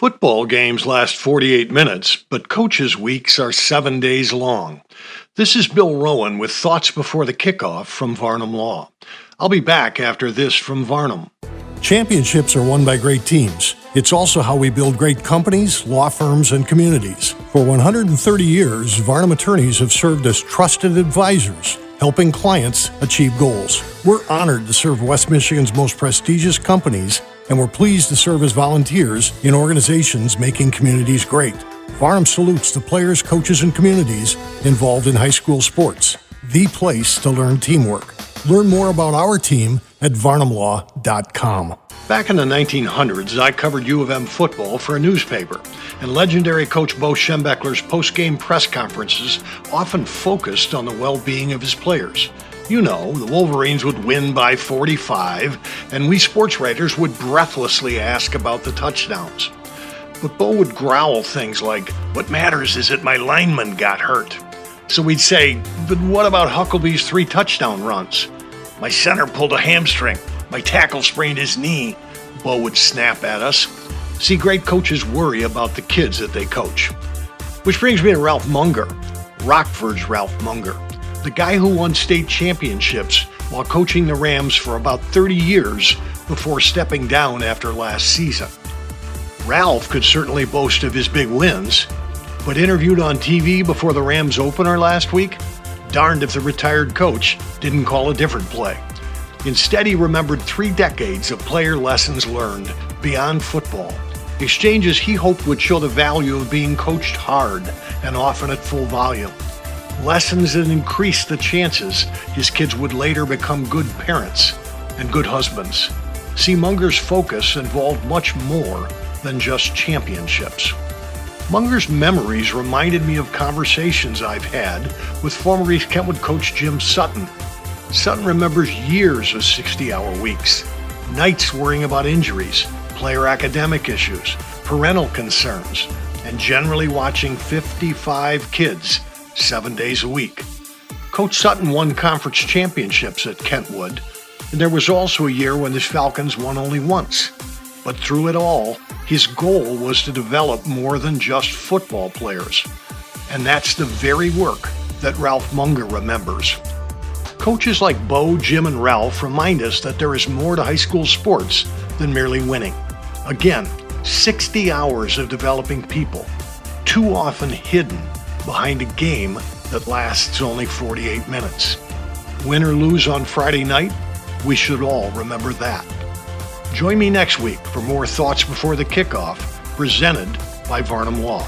Football games last 48 minutes, but coaches' weeks are 7 days long. This is Bill Rohn with thoughts before the kickoff from Varnum Law. I'll be back after this from Varnum. Championships are won by great teams. It's also how we build great companies, law firms, and communities. For 130 years, Varnum attorneys have served as trusted advisors, helping clients achieve goals. We're honored to serve West Michigan's most prestigious companies, and we're pleased to serve as volunteers in organizations making communities great. Varnum salutes the players, coaches, and communities involved in high school sports. The place to learn teamwork. Learn more about our team at varnumlaw.com. Back in the 1900s, I covered U of M football for a newspaper, and legendary coach Bo Schembechler's post-game press conferences often focused on the well-being of his players. You know, the Wolverines would win by 45, and we sports writers would breathlessly ask about the touchdowns. But Bo would growl things like, "What matters is that my lineman got hurt." So we'd say, "But what about Hucklebee's 3 touchdown runs?" "My center pulled a hamstring. My tackle sprained his knee," Bo would snap at us. See, great coaches worry about the kids that they coach. Which brings me to Ralph Munger, Rockford's Ralph Munger, the guy who won state championships while coaching the Rams for about 30 years before stepping down after last season. Ralph could certainly boast of his big wins, but interviewed on TV before the Rams opener last week, darned if the retired coach didn't call a different play. Instead, he remembered 3 decades of player lessons learned beyond football, exchanges he hoped would show the value of being coached hard and often at full volume, lessons that increased the chances his kids would later become good parents and good husbands. See, Munger's focus involved much more than just championships. Munger's memories reminded me of conversations I've had with former East Kentwood coach Jim Sutton. Sutton remembers years of 60-hour weeks, nights worrying about injuries, player academic issues, parental concerns, and generally watching 55 kids 7 days a week. Coach Sutton won conference championships at Kentwood, and there was also a year when the Falcons won only once. But through it all, his goal was to develop more than just football players. And that's the very work that Ralph Munger remembers. Coaches like Bo, Jim, and Ralph remind us that there is more to high school sports than merely winning. Again, 60 hours of developing people, too often hidden behind a game that lasts only 48 minutes. Win or lose on Friday night, we should all remember that. Join me next week for more Thoughts Before the Kickoff, presented by Varnum Law.